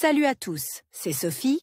Salut à tous, c'est Sophie.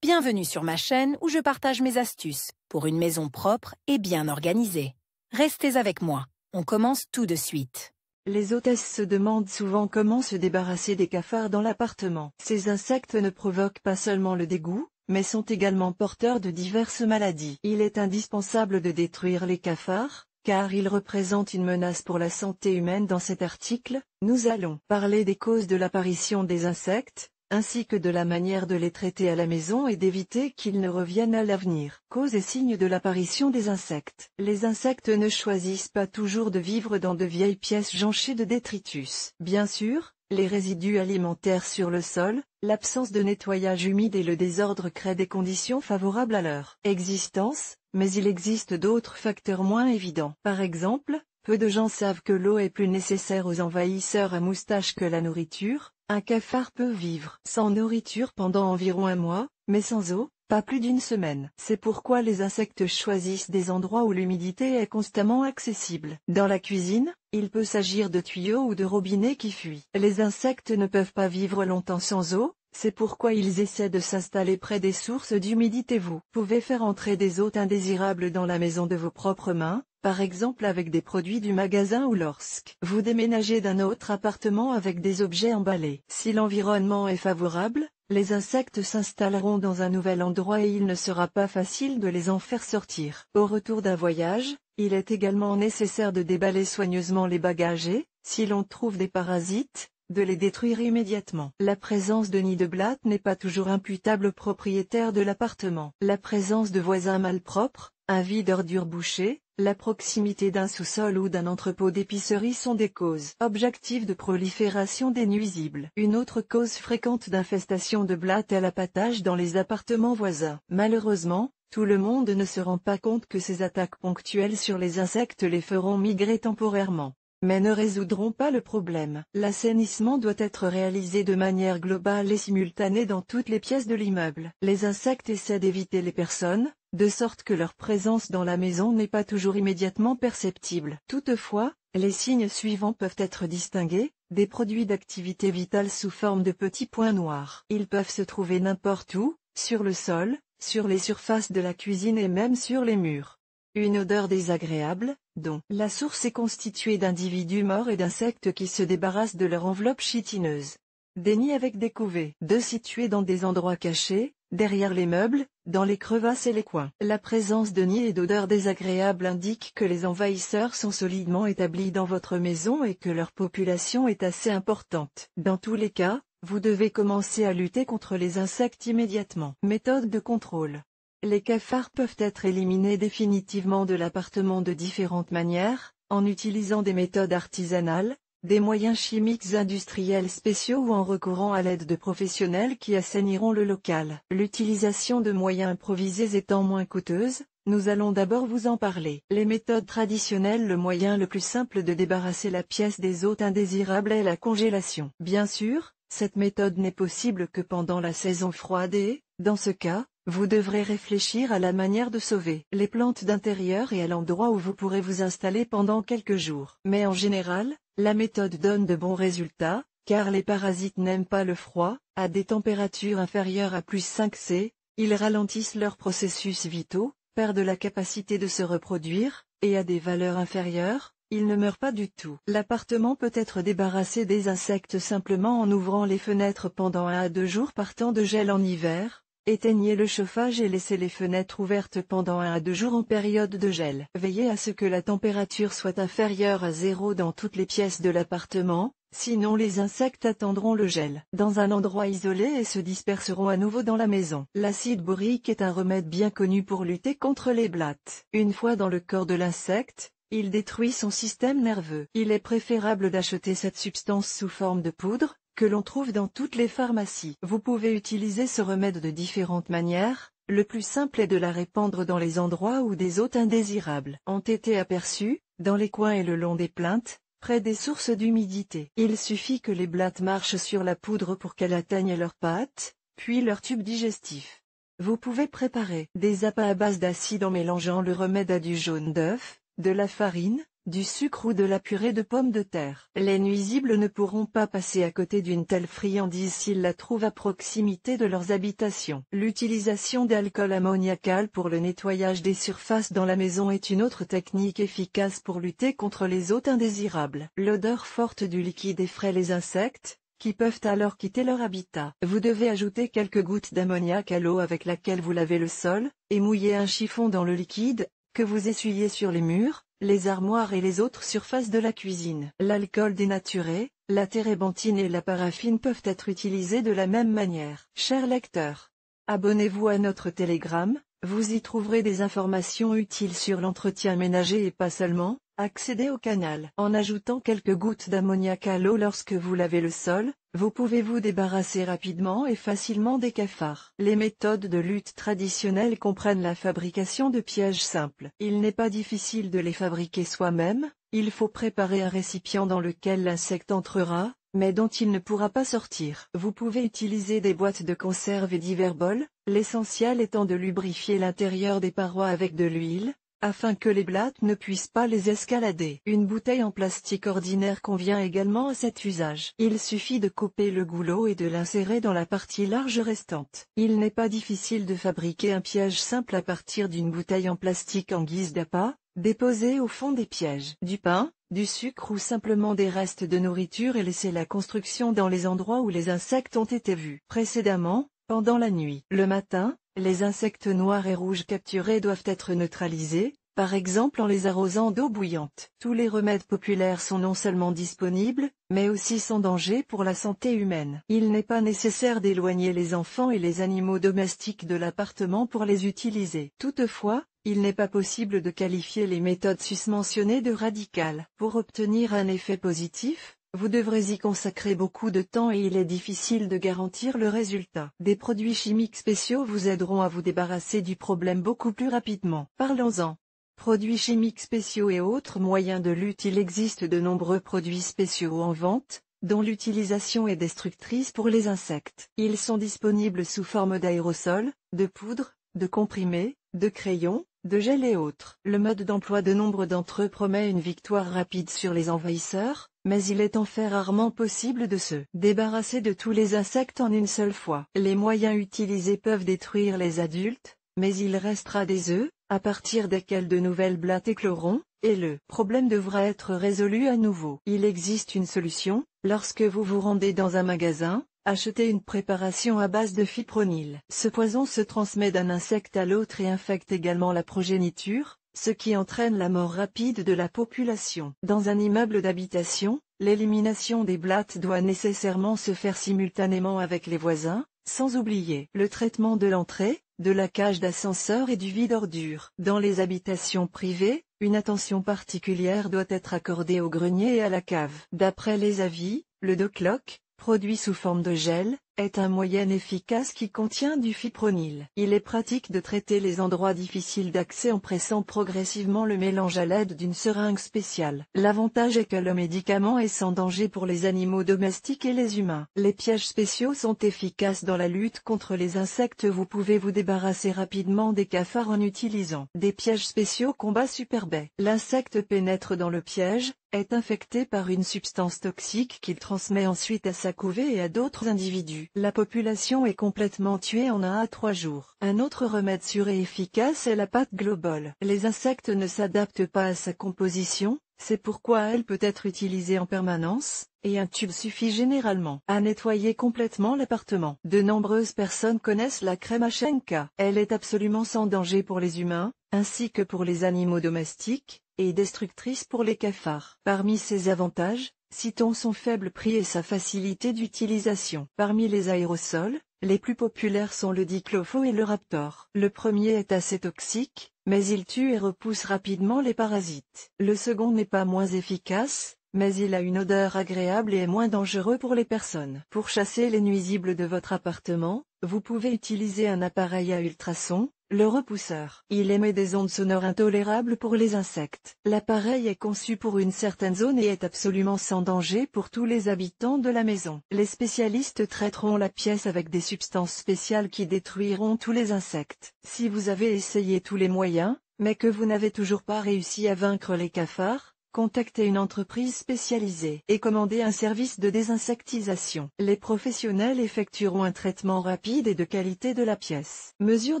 Bienvenue sur ma chaîne où je partage mes astuces pour une maison propre et bien organisée. Restez avec moi, on commence tout de suite. Les hôtesses se demandent souvent comment se débarrasser des cafards dans l'appartement. Ces insectes ne provoquent pas seulement le dégoût, mais sont également porteurs de diverses maladies. Il est indispensable de détruire les cafards, car ils représentent une menace pour la santé humaine. Dans cet article, nous allons parler des causes de l'apparition des insectes, ainsi que de la manière de les traiter à la maison et d'éviter qu'ils ne reviennent à l'avenir. Causes et signes de l'apparition des insectes. Les insectes ne choisissent pas toujours de vivre dans de vieilles pièces jonchées de détritus. Bien sûr, les résidus alimentaires sur le sol, l'absence de nettoyage humide et le désordre créent des conditions favorables à leur existence, mais il existe d'autres facteurs moins évidents. Par exemple, peu de gens savent que l'eau est plus nécessaire aux envahisseurs à moustache que la nourriture. Un cafard peut vivre sans nourriture pendant environ un mois, mais sans eau, pas plus d'une semaine. C'est pourquoi les insectes choisissent des endroits où l'humidité est constamment accessible. Dans la cuisine, il peut s'agir de tuyaux ou de robinets qui fuient. Les insectes ne peuvent pas vivre longtemps sans eau, c'est pourquoi ils essaient de s'installer près des sources d'humidité. Vous pouvez faire entrer des hôtes indésirables dans la maison de vos propres mains, par exemple avec des produits du magasin ou lorsque vous déménagez d'un autre appartement avec des objets emballés. Si l'environnement est favorable, les insectes s'installeront dans un nouvel endroit et il ne sera pas facile de les en faire sortir. Au retour d'un voyage, il est également nécessaire de déballer soigneusement les bagages et, si l'on trouve des parasites, de les détruire immédiatement. La présence de nids de blattes n'est pas toujours imputable au propriétaire de l'appartement. La présence de voisins malpropres, un vide d'ordures bouché, la proximité d'un sous-sol ou d'un entrepôt d'épicerie sont des causes objectives de prolifération des nuisibles. Une autre cause fréquente d'infestation de blattes est l'appâtage dans les appartements voisins. Malheureusement, tout le monde ne se rend pas compte que ces attaques ponctuelles sur les insectes les feront migrer temporairement, mais ne résoudront pas le problème. L'assainissement doit être réalisé de manière globale et simultanée dans toutes les pièces de l'immeuble. Les insectes essaient d'éviter les personnes, de sorte que leur présence dans la maison n'est pas toujours immédiatement perceptible. Toutefois, les signes suivants peuvent être distingués: des produits d'activité vitale sous forme de petits points noirs. Ils peuvent se trouver n'importe où, sur le sol, sur les surfaces de la cuisine et même sur les murs. Une odeur désagréable, dont la source est constituée d'individus morts et d'insectes qui se débarrassent de leur enveloppe chitineuse. Des nids avec des couvées d'œufs situés dans des endroits cachés, derrière les meubles, dans les crevasses et les coins. La présence de nids et d'odeurs désagréables indique que les envahisseurs sont solidement établis dans votre maison et que leur population est assez importante. Dans tous les cas, vous devez commencer à lutter contre les insectes immédiatement. Méthode de contrôle. Les cafards peuvent être éliminés définitivement de l'appartement de différentes manières, en utilisant des méthodes artisanales, des moyens chimiques industriels spéciaux ou en recourant à l'aide de professionnels qui assainiront le local. L'utilisation de moyens improvisés étant moins coûteuse, nous allons d'abord vous en parler. Les méthodes traditionnelles. Le moyen le plus simple de débarrasser la pièce des hôtes indésirables est la congélation. Bien sûr, cette méthode n'est possible que pendant la saison froide et, dans ce cas, vous devrez réfléchir à la manière de sauver les plantes d'intérieur et à l'endroit où vous pourrez vous installer pendant quelques jours. Mais en général, la méthode donne de bons résultats, car les parasites n'aiment pas le froid. À des températures inférieures à +5°C, ils ralentissent leurs processus vitaux, perdent la capacité de se reproduire, et à des valeurs inférieures, ils ne meurent pas du tout. L'appartement peut être débarrassé des insectes simplement en ouvrant les fenêtres pendant 1 à 2 jours par temps de gel en hiver. Éteignez le chauffage et laissez les fenêtres ouvertes pendant 1 à 2 jours en période de gel. Veillez à ce que la température soit inférieure à 0 dans toutes les pièces de l'appartement, sinon les insectes attendront le gel dans un endroit isolé et se disperseront à nouveau dans la maison. L'acide borique est un remède bien connu pour lutter contre les blattes. Une fois dans le corps de l'insecte, il détruit son système nerveux. Il est préférable d'acheter cette substance sous forme de poudre, que l'on trouve dans toutes les pharmacies. Vous pouvez utiliser ce remède de différentes manières. Le plus simple est de la répandre dans les endroits où des hôtes indésirables ont été aperçus, dans les coins et le long des plinthes, près des sources d'humidité. Il suffit que les blattes marchent sur la poudre pour qu'elle atteigne leurs pattes, puis leur tube digestif. Vous pouvez préparer des appâts à base d'acide en mélangeant le remède à du jaune d'œuf, de la farine, du sucre ou de la purée de pommes de terre. Les nuisibles ne pourront pas passer à côté d'une telle friandise s'ils la trouvent à proximité de leurs habitations. L'utilisation d'alcool ammoniacal pour le nettoyage des surfaces dans la maison est une autre technique efficace pour lutter contre les hôtes indésirables. L'odeur forte du liquide effraie les insectes, qui peuvent alors quitter leur habitat. Vous devez ajouter quelques gouttes d'ammoniac à l'eau avec laquelle vous lavez le sol, et mouiller un chiffon dans le liquide, que vous essuyez sur les murs, les armoires et les autres surfaces de la cuisine. L'alcool dénaturé, la térébenthine et la paraffine peuvent être utilisés de la même manière. Chers lecteurs, abonnez-vous à notre Telegram, vous y trouverez des informations utiles sur l'entretien ménager et pas seulement. Accédez au canal. En ajoutant quelques gouttes d'ammoniac à l'eau lorsque vous lavez le sol, vous pouvez vous débarrasser rapidement et facilement des cafards. Les méthodes de lutte traditionnelles comprennent la fabrication de pièges simples. Il n'est pas difficile de les fabriquer soi-même, il faut préparer un récipient dans lequel l'insecte entrera, mais dont il ne pourra pas sortir. Vous pouvez utiliser des boîtes de conserve et divers bols, l'essentiel étant de lubrifier l'intérieur des parois avec de l'huile, afin que les blattes ne puissent pas les escalader. Une bouteille en plastique ordinaire convient également à cet usage. Il suffit de couper le goulot et de l'insérer dans la partie large restante. Il n'est pas difficile de fabriquer un piège simple à partir d'une bouteille en plastique en guise d'appât, déposée au fond des pièges. Du pain, du sucre ou simplement des restes de nourriture et laisser la construction dans les endroits où les insectes ont été vus précédemment, pendant la nuit. Le matin, les insectes noirs et rouges capturés doivent être neutralisés, par exemple en les arrosant d'eau bouillante. Tous les remèdes populaires sont non seulement disponibles, mais aussi sans danger pour la santé humaine. Il n'est pas nécessaire d'éloigner les enfants et les animaux domestiques de l'appartement pour les utiliser. Toutefois, il n'est pas possible de qualifier les méthodes susmentionnées de radicales. Pour obtenir un effet positif, vous devrez y consacrer beaucoup de temps et il est difficile de garantir le résultat. Des produits chimiques spéciaux vous aideront à vous débarrasser du problème beaucoup plus rapidement. Parlons-en. Produits chimiques spéciaux et autres moyens de lutte. Il existe de nombreux produits spéciaux en vente, dont l'utilisation est destructrice pour les insectes. Ils sont disponibles sous forme d'aérosols, de poudre, de comprimés, de crayons, de gel et autres. Le mode d'emploi de nombre d'entre eux promet une victoire rapide sur les envahisseurs, mais il est en fait rarement possible de se débarrasser de tous les insectes en une seule fois. Les moyens utilisés peuvent détruire les adultes, mais il restera des œufs, à partir desquels de nouvelles blattes écloront, et le problème devra être résolu à nouveau. Il existe une solution, lorsque vous vous rendez dans un magasin, achetez une préparation à base de fipronil. Ce poison se transmet d'un insecte à l'autre et infecte également la progéniture, ce qui entraîne la mort rapide de la population. Dans un immeuble d'habitation, l'élimination des blattes doit nécessairement se faire simultanément avec les voisins, sans oublier le traitement de l'entrée, de la cage d'ascenseur et du vide-ordures. Dans les habitations privées, une attention particulière doit être accordée au grenier et à la cave. D'après les avis, le Docloc, produit sous forme de gel, est un moyen efficace qui contient du fipronil. Il est pratique de traiter les endroits difficiles d'accès en pressant progressivement le mélange à l'aide d'une seringue spéciale. L'avantage est que le médicament est sans danger pour les animaux domestiques et les humains. Les pièges spéciaux sont efficaces dans la lutte contre les insectes. Vous pouvez vous débarrasser rapidement des cafards en utilisant des pièges spéciaux combat superbet. L'insecte pénètre dans le piège, est infecté par une substance toxique qu'il transmet ensuite à sa couvée et à d'autres individus. La population est complètement tuée en 1 à 3 jours. Un autre remède sûr et efficace est la pâte Global. Les insectes ne s'adaptent pas à sa composition, c'est pourquoi elle peut être utilisée en permanence, et un tube suffit généralement à nettoyer complètement l'appartement. De nombreuses personnes connaissent la crème Achenka. Elle est absolument sans danger pour les humains, ainsi que pour les animaux domestiques, et destructrice pour les cafards. Parmi ses avantages, citons son faible prix et sa facilité d'utilisation. Parmi les aérosols, les plus populaires sont le diclofo et le Raptor. Le premier est assez toxique, mais il tue et repousse rapidement les parasites. Le second n'est pas moins efficace, mais il a une odeur agréable et est moins dangereux pour les personnes. Pour chasser les nuisibles de votre appartement, vous pouvez utiliser un appareil à ultrasons, le repousseur. Il émet des ondes sonores intolérables pour les insectes. L'appareil est conçu pour une certaine zone et est absolument sans danger pour tous les habitants de la maison. Les spécialistes traiteront la pièce avec des substances spéciales qui détruiront tous les insectes. Si vous avez essayé tous les moyens, mais que vous n'avez toujours pas réussi à vaincre les cafards, Contactez une entreprise spécialisée et commandez un service de désinsectisation. Les professionnels effectueront un traitement rapide et de qualité de la pièce. Mesures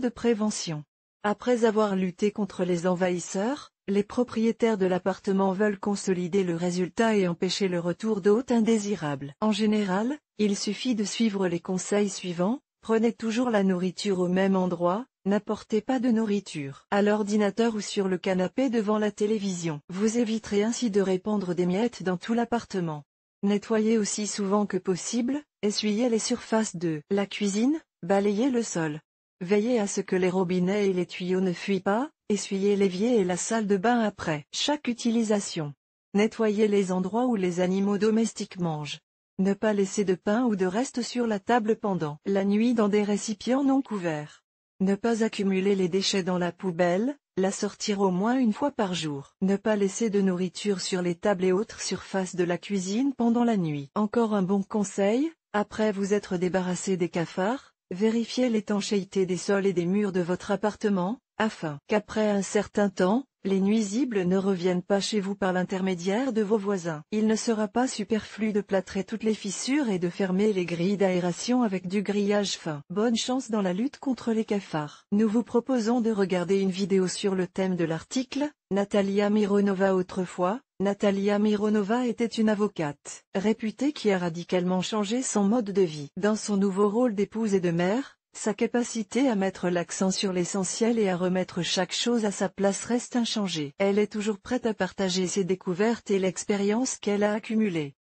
de prévention. Après avoir lutté contre les envahisseurs, les propriétaires de l'appartement veulent consolider le résultat et empêcher le retour d'hôtes indésirables. En général, il suffit de suivre les conseils suivants. Prenez toujours la nourriture au même endroit. N'apportez pas de nourriture à l'ordinateur ou sur le canapé devant la télévision. Vous éviterez ainsi de répandre des miettes dans tout l'appartement. Nettoyez aussi souvent que possible, essuyez les surfaces de la cuisine, balayez le sol. Veillez à ce que les robinets et les tuyaux ne fuient pas, essuyez l'évier et la salle de bain après chaque utilisation. Nettoyez les endroits où les animaux domestiques mangent. Ne pas laisser de pain ou de restes sur la table pendant la nuit dans des récipients non couverts. Ne pas accumuler les déchets dans la poubelle, la sortir au moins une fois par jour. Ne pas laisser de nourriture sur les tables et autres surfaces de la cuisine pendant la nuit. Encore un bon conseil, après vous être débarrassé des cafards, vérifiez l'étanchéité des sols et des murs de votre appartement, afin qu'après un certain temps, les nuisibles ne reviennent pas chez vous par l'intermédiaire de vos voisins. Il ne sera pas superflu de plâtrer toutes les fissures et de fermer les grilles d'aération avec du grillage fin. Bonne chance dans la lutte contre les cafards. Nous vous proposons de regarder une vidéo sur le thème de l'article. Natalia Mironova. Autrefois, Natalia Mironova était une avocate réputée qui a radicalement changé son mode de vie. Dans son nouveau rôle d'épouse et de mère, sa capacité à mettre l'accent sur l'essentiel et à remettre chaque chose à sa place reste inchangée. Elle est toujours prête à partager ses découvertes et l'expérience qu'elle a accumulée.